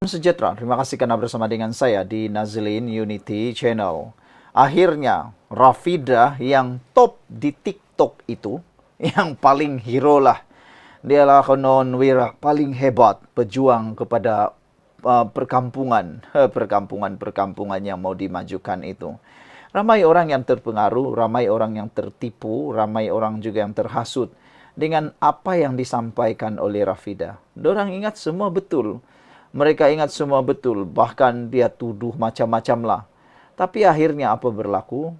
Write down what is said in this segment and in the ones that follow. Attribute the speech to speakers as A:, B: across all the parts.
A: Sejahtera, terima kasih karena bersama dengan saya di Nazlin Unity Channel. Akhirnya, Rafidah yang top di TikTok itu, yang paling hero lah. Dialah konon wira paling hebat, pejuang kepada perkampungan yang mau dimajukan itu. Ramai orang yang terpengaruh, ramai orang yang tertipu, ramai orang juga yang terhasut dengan apa yang disampaikan oleh Rafidah. Dorang ingat semua betul. Mereka ingat semua betul, bahkan dia tuduh macam-macam lah. Tapi akhirnya apa berlaku?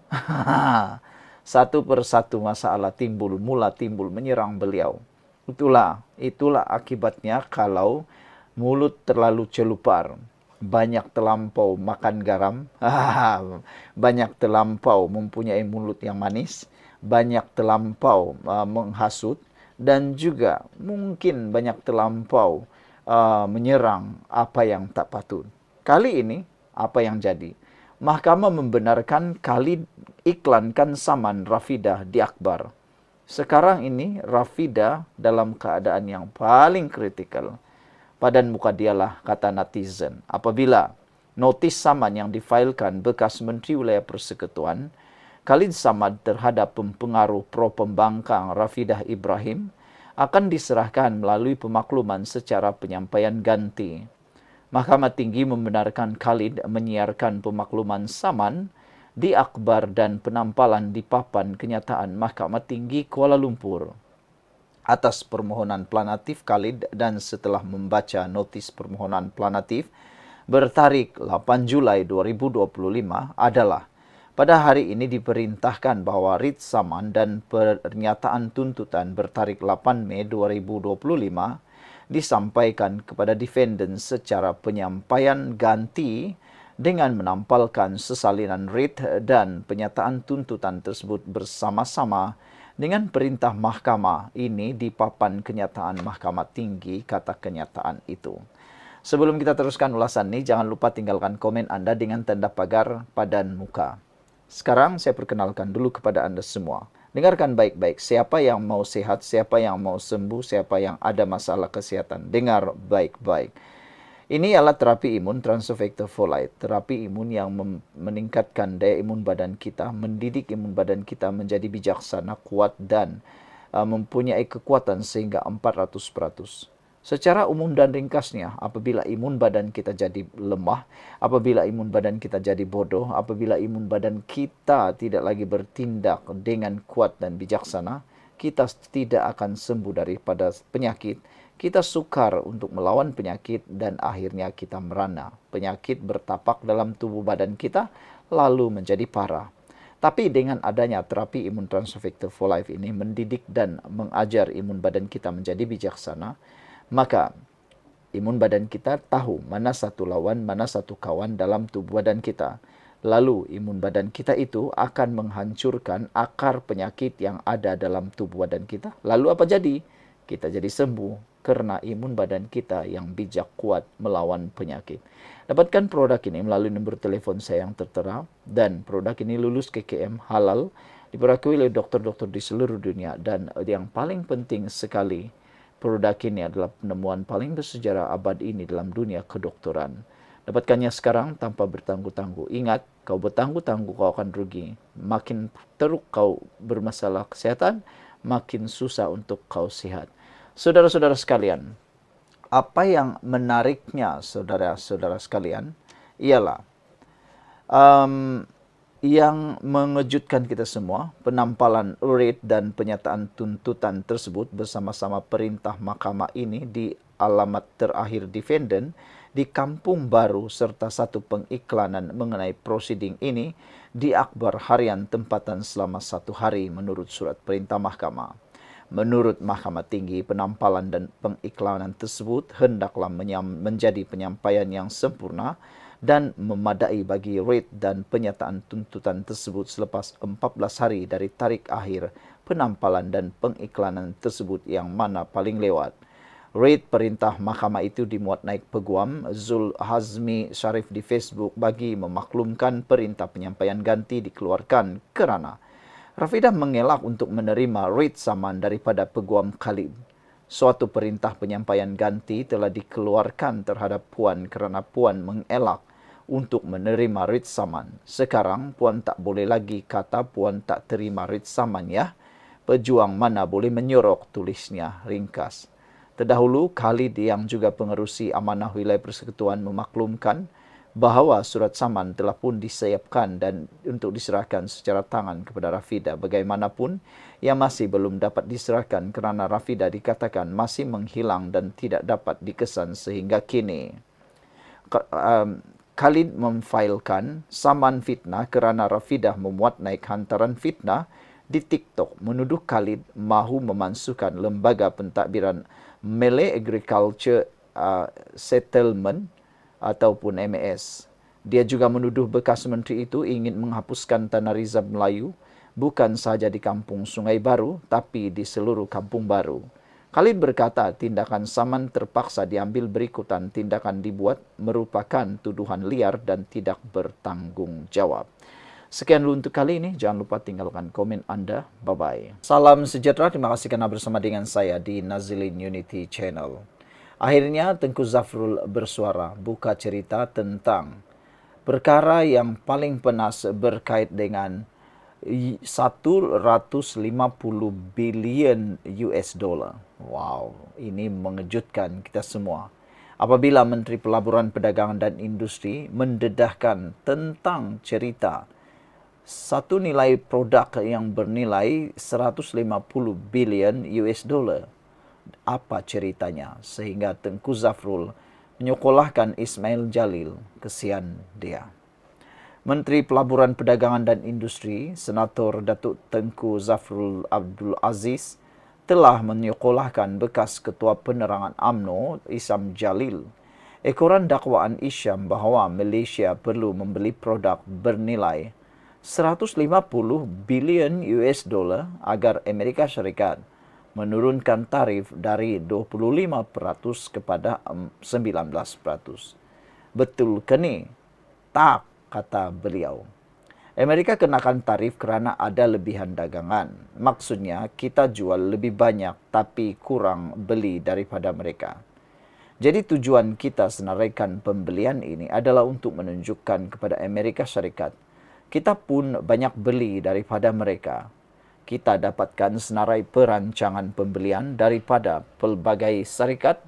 A: Satu persatu masalah mula timbul menyerang beliau. Itulah akibatnya kalau mulut terlalu celupar, banyak terlampau makan garam, banyak terlampau mempunyai mulut yang manis, banyak terlampau menghasut, dan juga mungkin banyak terlampau menyerang apa yang tak patut. Kali ini, apa yang jadi? Mahkamah membenarkan Khalid iklankan saman Rafidah di Akbar. Sekarang ini Rafidah dalam keadaan yang paling kritikal. Padan muka dialah, kata netizen, apabila notis saman yang difailkan bekas Menteri Wilayah Persekutuan, Khalid Samad terhadap pempengaruh pro pembangkang Rafidah Ibrahim akan diserahkan melalui pemakluman secara penyampaian ganti. Mahkamah Tinggi membenarkan Khalid menyiarkan pemakluman saman di Akbar dan penampalan di papan kenyataan Mahkamah Tinggi Kuala Lumpur. Atas permohonan planatif Khalid dan setelah membaca notis permohonan planatif bertarik 8 Julai 2025 adalah pada hari ini diperintahkan bahwa writ saman dan pernyataan tuntutan bertarik 8 Mei 2025 disampaikan kepada defendant secara penyampaian ganti dengan menampalkan sesalinan writ dan pernyataan tuntutan tersebut bersama-sama dengan perintah mahkamah ini di papan kenyataan Mahkamah Tinggi, kata kenyataan itu. Sebelum kita teruskan ulasan ini, jangan lupa tinggalkan komen Anda dengan tanda pagar padan muka. Sekarang saya perkenalkan dulu kepada Anda semua. Dengarkan baik-baik, siapa yang mau sehat, siapa yang mau sembuh, siapa yang ada masalah kesehatan. Dengar baik-baik. Ini adalah terapi imun Transovector Folate, terapi imun yang meningkatkan daya imun badan kita, mendidik imun badan kita menjadi bijaksana, kuat, dan mempunyai kekuatan sehingga 400%. Secara umum dan ringkasnya, apabila imun badan kita jadi lemah, apabila imun badan kita jadi bodoh, apabila imun badan kita tidak lagi bertindak dengan kuat dan bijaksana, kita tidak akan sembuh daripada penyakit. Kita sukar untuk melawan penyakit dan akhirnya kita merana. Penyakit bertapak dalam tubuh badan kita lalu menjadi parah. Tapi dengan adanya terapi imun Transovector for Life ini mendidik dan mengajar imun badan kita menjadi bijaksana, maka imun badan kita tahu mana satu lawan, mana satu kawan dalam tubuh badan kita. Lalu imun badan kita itu akan menghancurkan akar penyakit yang ada dalam tubuh badan kita. Lalu apa jadi? Kita jadi sembuh karena imun badan kita yang bijak kuat melawan penyakit. Dapatkan produk ini melalui nombor telepon saya yang tertera, dan produk ini lulus KKM halal, diperakui oleh dokter-dokter di seluruh dunia, dan yang paling penting sekali, produk ini adalah penemuan paling bersejarah abad ini dalam dunia kedokteran. Dapatkannya sekarang tanpa bertangguh-tangguh. Ingat, kau bertangguh-tangguh kau akan rugi. Makin teruk kau bermasalah kesehatan, makin susah untuk kau sihat. Saudara-saudara sekalian, apa yang menariknya saudara-saudara sekalian ialah yang mengejutkan kita semua, penampalan writ dan penyataan tuntutan tersebut bersama-sama perintah mahkamah ini di alamat terakhir defendant di Kampung Baru serta satu pengiklanan mengenai prosiding ini di Akbar harian tempatan selama 1 hari menurut surat perintah mahkamah. Menurut Mahkamah Tinggi, penampalan dan pengiklanan tersebut hendaklah menjadi penyampaian yang sempurna dan memadai bagi writ dan penyataan tuntutan tersebut selepas 14 hari dari tarikh akhir penampalan dan pengiklanan tersebut yang mana paling lewat. Writ perintah mahkamah itu dimuat naik peguam Zul Hazmi Sharif di Facebook bagi memaklumkan perintah penyampaian ganti dikeluarkan kerana Rafidah mengelak untuk menerima writ saman daripada peguam Khalid. Suatu perintah penyampaian ganti telah dikeluarkan terhadap Puan kerana Puan mengelak untuk menerima writ saman. Sekarang Puan tak boleh lagi kata Puan tak terima writ saman ya. Pejuang mana boleh menyorok, tulisnya ringkas. Terdahulu, Khalid yang juga pengerusi Amanah Wilayah Persekutuan memaklumkan bahawa surat saman telah pun disiapkan dan untuk diserahkan secara tangan kepada Rafidah. Bagaimanapun, ia masih belum dapat diserahkan kerana Rafidah dikatakan masih menghilang dan tidak dapat dikesan sehingga kini. Khalid memfailkan saman fitnah kerana Rafidah memuat naik hantaran fitnah di TikTok menuduh Khalid mahu memansuhkan lembaga pentadbiran Malay Agriculture Settlement ataupun MAS. Dia juga menuduh bekas menteri itu ingin menghapuskan Tanah Rizab Melayu bukan sahaja di Kampung Sungai Baru tapi di seluruh Kampung Baru. Khalid berkata tindakan saman terpaksa diambil berikutan tindakan dibuat merupakan tuduhan liar dan tidak bertanggungjawab. Sekian dulu untuk kali ini. Jangan lupa tinggalkan komen Anda. Bye-bye. Salam sejahtera. Terima kasih kerana bersama dengan saya di Nazilin Unity Channel. Akhirnya Tengku Zafrul bersuara buka cerita tentang perkara yang paling penas berkait dengan 150 bilion US dollar. Wow, ini mengejutkan kita semua. Apabila Menteri Pelaburan Perdagangan dan Industri mendedahkan tentang cerita satu nilai produk yang bernilai 150 bilion US dollar. Apa ceritanya sehingga Tengku Zafrul menyekolahkan Ismail Jalil, kesian dia. Menteri Pelaburan Perdagangan dan Industri, Senator Datuk Tengku Zafrul Abdul Aziz telah menyekolahkan bekas Ketua Penerangan UMNO, Isam Jalil. Ekoran dakwaan Isyam bahawa Malaysia perlu membeli produk bernilai 150 bilion US dollar agar Amerika Syarikat menurunkan tarif dari 25% kepada 19%. Betul ke ni? Tak, kata beliau. Amerika kenakan tarif kerana ada lebihan dagangan. Maksudnya, kita jual lebih banyak tapi kurang beli daripada mereka. Jadi tujuan kita senaraikan pembelian ini adalah untuk menunjukkan kepada Amerika Syarikat, kita pun banyak beli daripada mereka. Kita dapatkan senarai perancangan pembelian daripada pelbagai syarikat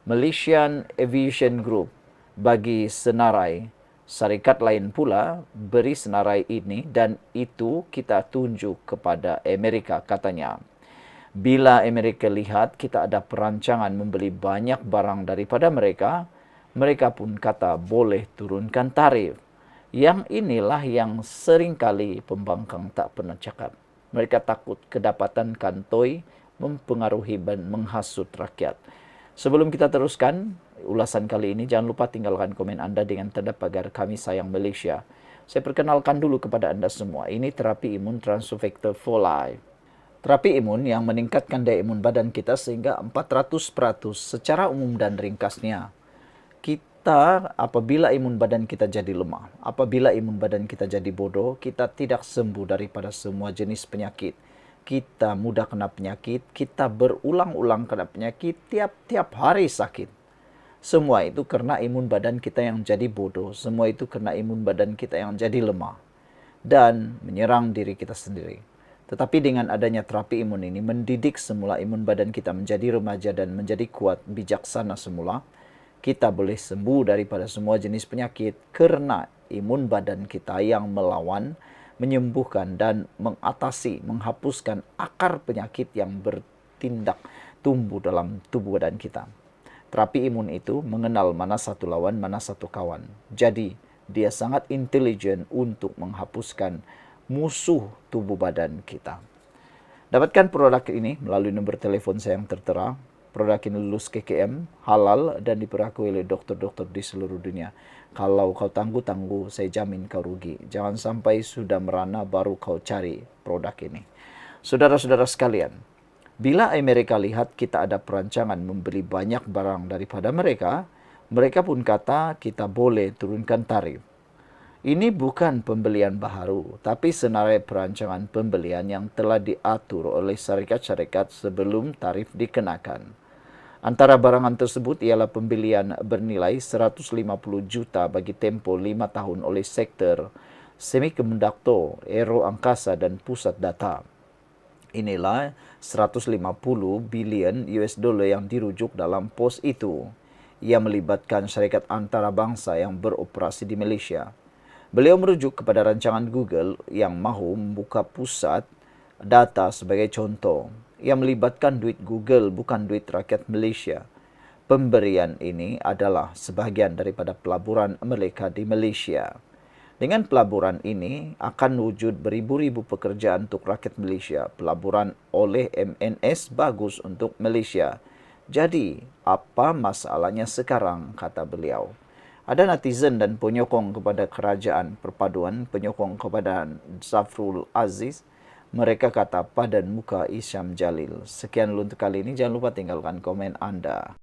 A: Malaysian Aviation Group bagi senarai. Syarikat lain pula beri senarai ini dan itu kita tunjuk kepada Amerika, katanya. Bila Amerika lihat kita ada perancangan membeli banyak barang daripada mereka, mereka pun kata boleh turunkan tarif. Yang inilah yang seringkali pembangkang tak pernah cakap. Mereka takut kedapatan kantoi mempengaruhi dan menghasut rakyat. Sebelum kita teruskan ulasan kali ini, jangan lupa tinggalkan komen Anda dengan tanda pagar Kami Sayang Malaysia. Saya perkenalkan dulu kepada Anda semua. Ini terapi imun Transofector for Life. Terapi imun yang meningkatkan daya imun badan kita sehingga 400% secara umum dan ringkasnya. Kita apabila imun badan kita jadi lemah, apabila imun badan kita jadi bodoh, kita tidak sembuh daripada semua jenis penyakit. Kita mudah kena penyakit, kita berulang-ulang kena penyakit, tiap-tiap hari sakit. Semua itu karena imun badan kita yang jadi bodoh, semua itu karena imun badan kita yang jadi lemah dan menyerang diri kita sendiri. Tetapi dengan adanya terapi imun ini mendidik semula imun badan kita menjadi remaja dan menjadi kuat, bijaksana semula. Kita boleh sembuh daripada semua jenis penyakit kerana imun badan kita yang melawan, menyembuhkan dan mengatasi, menghapuskan akar penyakit yang bertindak tumbuh dalam tubuh badan kita. Terapi imun itu mengenal mana satu lawan, mana satu kawan. Jadi, dia sangat intelijen untuk menghapuskan musuh tubuh badan kita. Dapatkan produk ini melalui nombor telefon saya yang tertera. Produk ini lulus KKM, halal dan diperakui oleh doktor-doktor di seluruh dunia. Kalau kau tangguh-tangguh, saya jamin kau rugi. Jangan sampai sudah merana baru kau cari produk ini. Saudara-saudara sekalian, bila Amerika lihat kita ada perancangan membeli banyak barang daripada mereka, mereka pun kata kita boleh turunkan tarif. Ini bukan pembelian baru, tapi senarai perancangan pembelian yang telah diatur oleh syarikat-syarikat sebelum tarif dikenakan. Antara barangan tersebut ialah pembelian bernilai 150 juta bagi tempoh 5 tahun oleh sektor semikonduktor, aero angkasa dan pusat data. Inilah 150 bilion US dollar yang dirujuk dalam pos itu. Ia melibatkan syarikat antarabangsa yang beroperasi di Malaysia. Beliau merujuk kepada rancangan Google yang mahu membuka pusat data sebagai contoh. Ia melibatkan duit Google, bukan duit rakyat Malaysia. Pemberian ini adalah sebahagian daripada pelaburan mereka di Malaysia. Dengan pelaburan ini akan wujud beribu-ribu pekerjaan untuk rakyat Malaysia. Pelaburan oleh MNS bagus untuk Malaysia. Jadi, apa masalahnya sekarang, kata beliau. Ada netizen dan penyokong kepada kerajaan perpaduan, penyokong kepada Zafrul Aziz. Mereka kata padan muka Isyam Jalil. Sekian untuk kali ini. Jangan lupa tinggalkan komen Anda.